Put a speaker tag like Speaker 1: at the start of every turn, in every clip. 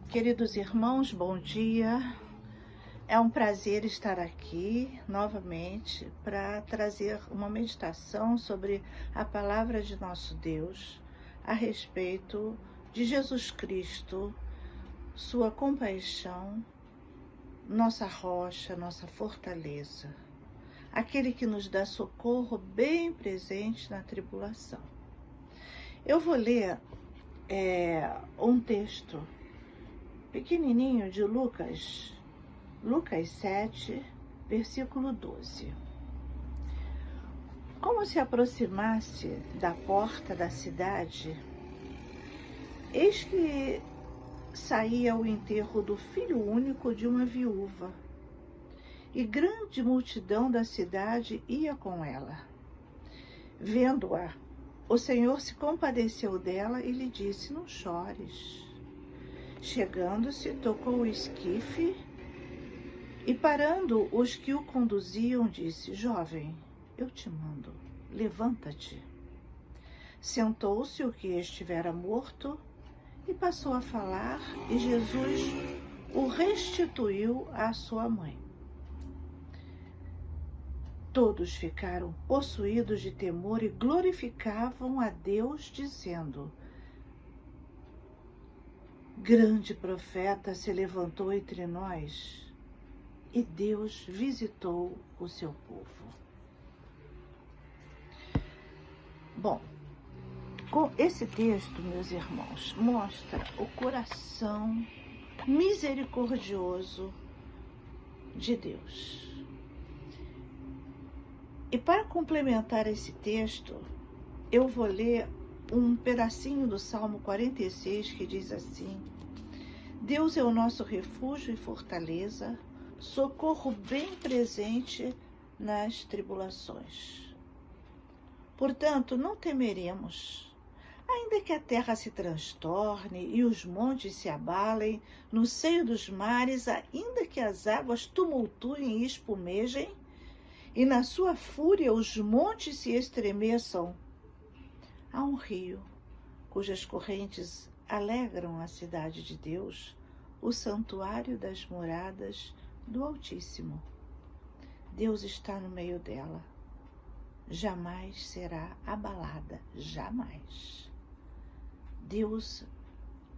Speaker 1: Queridos irmãos, bom dia. É um prazer estar aqui novamente para trazer uma meditação sobre a palavra de nosso Deus a respeito de Jesus Cristo, sua compaixão, nossa rocha, nossa fortaleza, aquele que nos dá socorro bem presente na tribulação. Eu vou ler um texto pequenininho de Lucas 7, versículo 12. Como se aproximasse da porta da cidade, eis que saía ao enterro do filho único de uma viúva, e grande multidão da cidade ia com ela. Vendo-a, o Senhor se compadeceu dela e lhe disse: não chores. Chegando-se, tocou o esquife e, parando os que o conduziam, disse: jovem, eu te mando, levanta-te. Sentou-se o que estivera morto e passou a falar, e Jesus o restituiu à sua mãe. Todos ficaram possuídos de temor e glorificavam a Deus, dizendo: grande profeta se levantou entre nós, e Deus visitou o seu povo. Bom, com esse texto, meus irmãos, mostra o coração misericordioso de Deus. E para complementar esse texto, eu vou ler um pedacinho do Salmo 46, que diz assim: Deus é o nosso refúgio e fortaleza, socorro bem presente nas tribulações. Portanto, não temeremos, ainda que a terra se transtorne e os montes se abalem no seio dos mares, ainda que as águas tumultuem e espumejem, e na sua fúria os montes se estremeçam. Há um rio, cujas correntes alegram a cidade de Deus, o santuário das moradas do Altíssimo. Deus está no meio dela. Jamais será abalada, jamais. Deus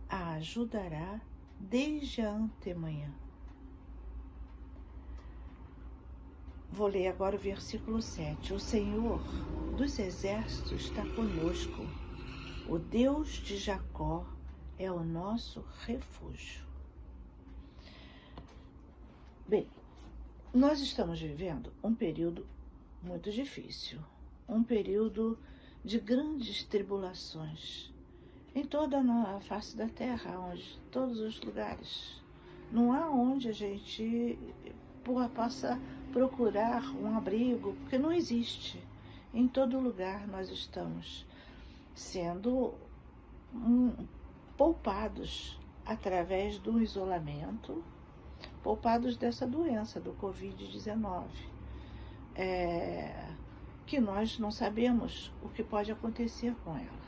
Speaker 1: a ajudará desde a antemanhã. Vou ler agora o versículo 7. O Senhor dos exércitos está conosco. O Deus de Jacó é o nosso refúgio. Bem, nós estamos vivendo um período muito difícil, um período de grandes tribulações em toda a face da terra, todos os lugares. Não há onde a gente possa procurar um abrigo, porque não existe. Em todo lugar nós estamos sendo poupados através do isolamento, poupados dessa doença, do Covid-19, que nós não sabemos o que pode acontecer com ela.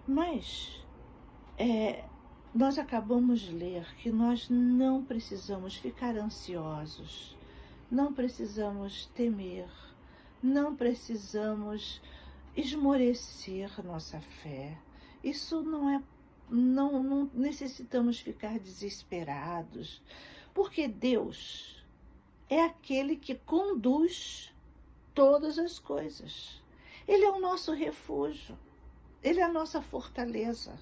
Speaker 1: Mas nós acabamos de ler que nós não precisamos ficar ansiosos, não precisamos temer, não precisamos esmorecer nossa fé. Isso não necessitamos ficar desesperados, porque Deus é aquele que conduz todas as coisas. Ele é o nosso refúgio, Ele é a nossa fortaleza.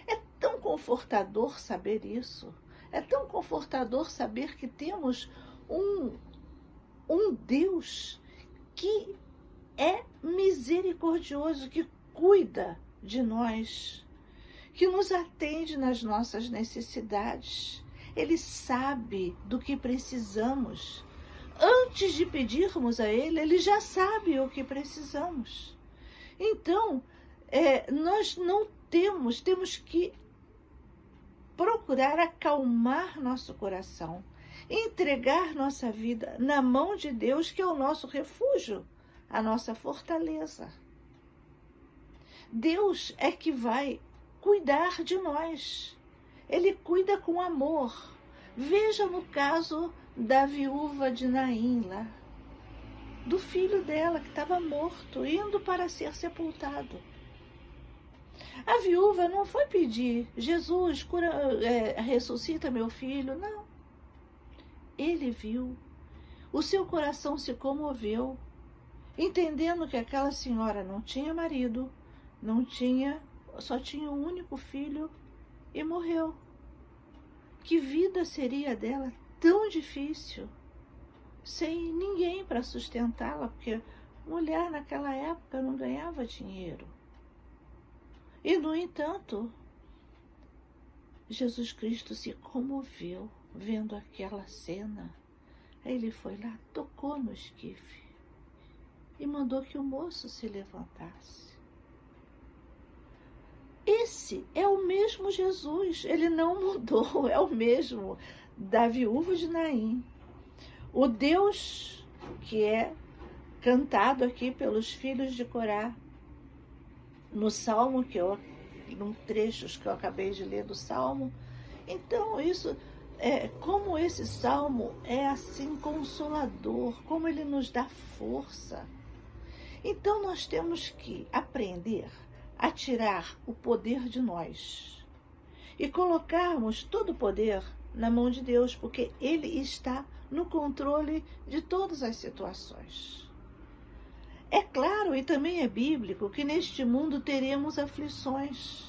Speaker 1: É tão confortador saber isso, é tão confortador saber que temos um Deus que é misericordioso, que cuida de nós, que nos atende nas nossas necessidades. Ele sabe do que precisamos. Antes de pedirmos a Ele, Ele já sabe o que precisamos. Então, nós não temos que procurar acalmar nosso coração, entregar nossa vida na mão de Deus, que é o nosso refúgio, a nossa fortaleza. Deus é que vai cuidar de nós. Ele cuida com amor. Veja no caso da viúva de Naim lá, do filho dela que estava morto, indo para ser sepultado. A viúva não foi pedir, Jesus, ressuscita meu filho, não. Ele viu, o seu coração se comoveu, entendendo que aquela senhora não tinha marido, só tinha um único filho e morreu. Que vida seria dela tão difícil, sem ninguém para sustentá-la, porque mulher naquela época não ganhava dinheiro. E, no entanto, Jesus Cristo se comoveu vendo aquela cena. Aí ele foi lá, tocou no esquife e mandou que o moço se levantasse. Esse é o mesmo Jesus, ele não mudou, é o mesmo da viúva de Naim. O Deus que é cantado aqui pelos filhos de Corá, no Salmo, num trechos que eu acabei de ler do Salmo. Então, como esse Salmo é assim consolador, como ele nos dá força. Então, nós temos que aprender a tirar o poder de nós e colocarmos todo o poder na mão de Deus, porque Ele está no controle de todas as situações. É claro, e também é bíblico, que neste mundo teremos aflições.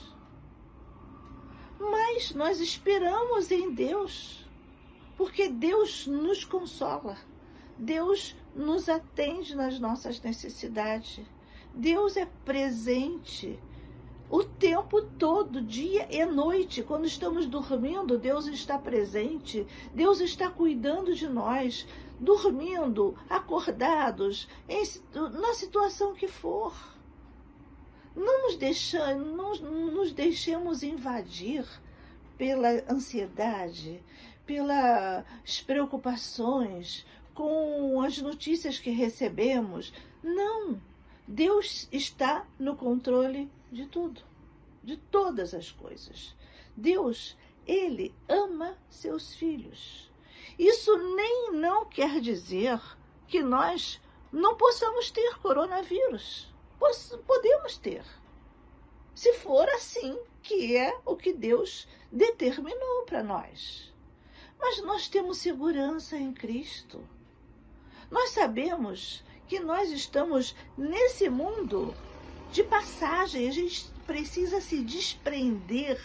Speaker 1: Mas nós esperamos em Deus, porque Deus nos consola. Deus nos atende nas nossas necessidades. Deus é presente o tempo todo, dia e noite. Quando estamos dormindo, Deus está presente. Deus está cuidando de nós, dormindo, acordados, na situação que for. Não nos deixemos invadir pela ansiedade, pelas preocupações, com as notícias que recebemos. Não, Deus está no controle de tudo, de todas as coisas. Deus, Ele ama seus filhos. Isso nem não quer dizer que nós não possamos ter coronavírus. Podemos ter, se for assim, que é o que Deus determinou para nós. Mas nós temos segurança em Cristo. Nós sabemos que nós estamos nesse mundo de passagem. A gente precisa se desprender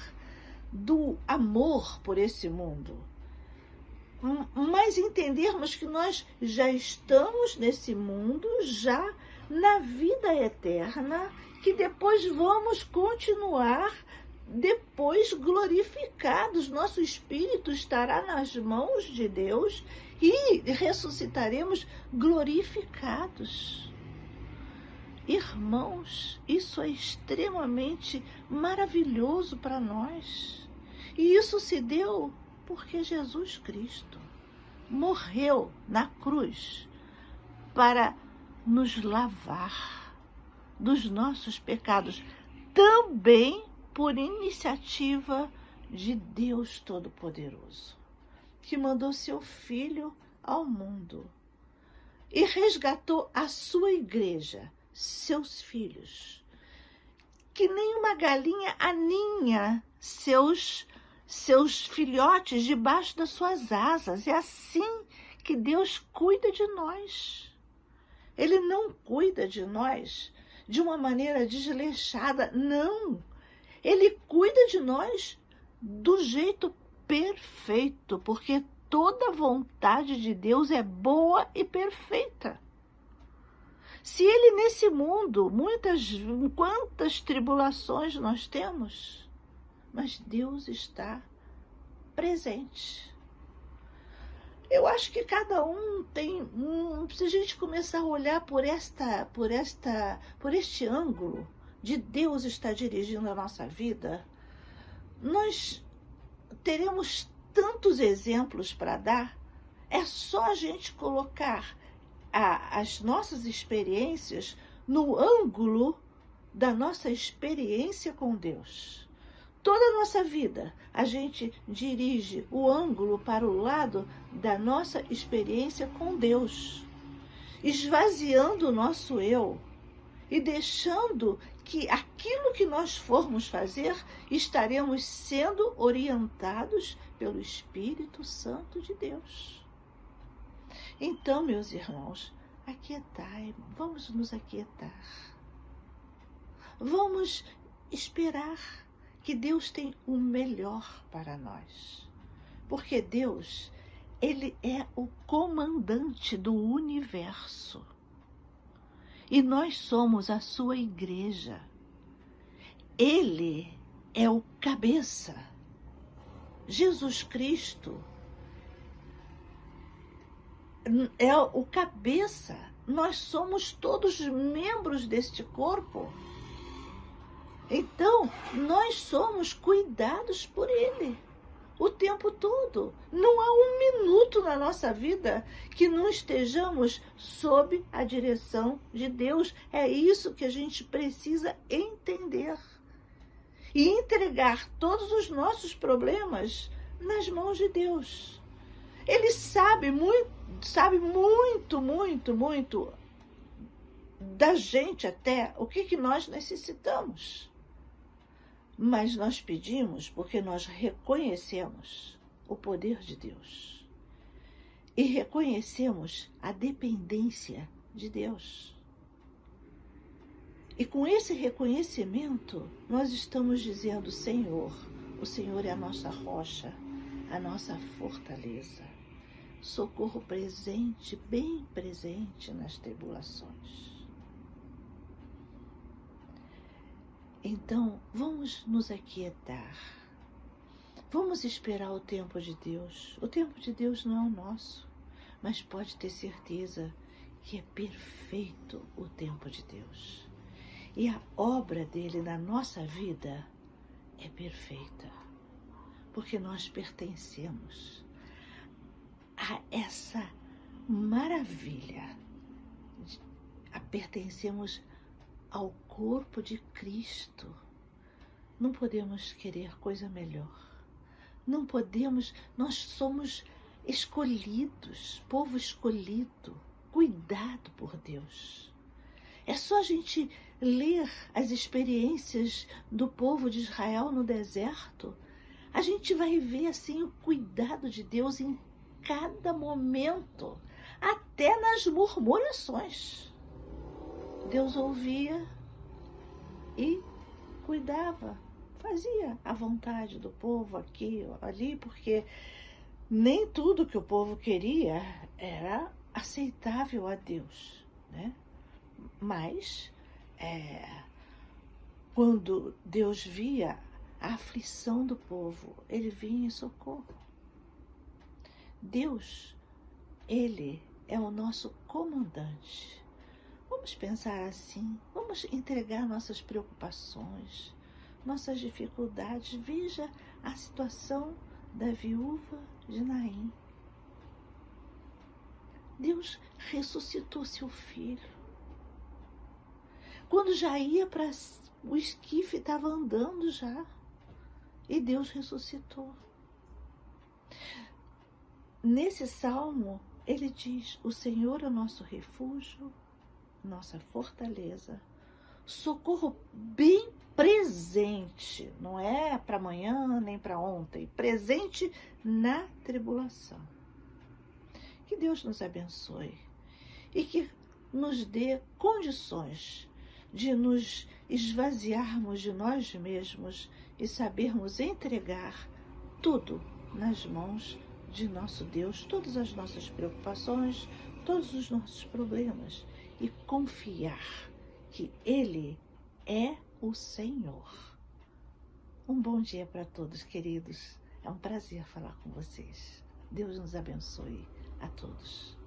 Speaker 1: do amor por esse mundo, mas entendermos que nós já estamos nesse mundo, já na vida eterna, que depois vamos continuar, depois glorificados. Nosso espírito estará nas mãos de Deus e ressuscitaremos glorificados. Irmãos, isso é extremamente maravilhoso para nós. E isso se deu porque Jesus Cristo morreu na cruz para nos lavar dos nossos pecados, também por iniciativa de Deus Todo-Poderoso, que mandou seu Filho ao mundo e resgatou a sua igreja, seus filhos, que nem uma galinha aninha seus filhotes debaixo das suas asas. É assim que Deus cuida de nós. Ele não cuida de nós de uma maneira desleixada, não. Ele cuida de nós do jeito perfeito, porque toda vontade de Deus é boa e perfeita. Se Ele nesse mundo, quantas tribulações nós temos, mas Deus está presente. Eu acho que cada um tem, se a gente começar a olhar por este ângulo de Deus estar dirigindo a nossa vida, nós teremos tantos exemplos para dar. É só a gente colocar as nossas experiências no ângulo da nossa experiência com Deus. toda a nossa vida a gente dirige o ângulo para o lado da nossa experiência com Deus, esvaziando o nosso eu e deixando que aquilo que nós formos fazer, estaremos sendo orientados pelo Espírito Santo de Deus. Então, meus irmãos, aquietai, vamos nos aquietar. Vamos esperar que Deus tem o melhor para nós. Porque Deus, Ele é o comandante do universo. E nós somos a sua igreja. Ele é o cabeça. Jesus Cristo é o cabeça. Nós somos todos membros deste corpo. Então, nós somos cuidados por Ele o tempo todo. Não há um minuto na nossa vida que não estejamos sob a direção de Deus. É isso que a gente precisa entender. E entregar todos os nossos problemas nas mãos de Deus. Ele sabe muito da gente até o que nós necessitamos. Mas nós pedimos porque nós reconhecemos o poder de Deus. E reconhecemos a dependência de Deus. E com esse reconhecimento, nós estamos dizendo, Senhor, o Senhor é a nossa rocha, a nossa fortaleza, socorro presente, bem presente nas tribulações. Então, vamos nos aquietar. Vamos esperar o tempo de Deus. O tempo de Deus não é o nosso, mas pode ter certeza que é perfeito o tempo de Deus. E a obra dele na nossa vida é perfeita, porque nós pertencemos a essa maravilha. Pertencemos ao corpo de Cristo. Não podemos querer coisa melhor. Não podemos, nós somos escolhidos, povo escolhido, cuidado por Deus. É só a gente ler as experiências do povo de Israel no deserto. A gente vai ver assim o cuidado de Deus em cada momento, até nas murmurações. Deus ouvia e cuidava, fazia a vontade do povo aqui, ali, porque nem tudo que o povo queria era aceitável a Deus, né? Mas, quando Deus via a aflição do povo, Ele vinha em socorro. Deus, Ele é o nosso comandante. Vamos pensar assim, vamos entregar nossas preocupações, nossas dificuldades. Veja a situação da viúva de Naim. Deus ressuscitou seu filho. Quando já ia para o esquife, estava andando já. E Deus ressuscitou. Nesse salmo, ele diz, o Senhor é o nosso refúgio, nossa fortaleza, socorro bem presente, não é para amanhã nem para ontem, presente na tribulação. Que Deus nos abençoe e que nos dê condições de nos esvaziarmos de nós mesmos e sabermos entregar tudo nas mãos de nosso Deus, todas as nossas preocupações, todos os nossos problemas, e confiar que Ele é o Senhor. Um bom dia para todos, queridos. É um prazer falar com vocês. Deus nos abençoe a todos.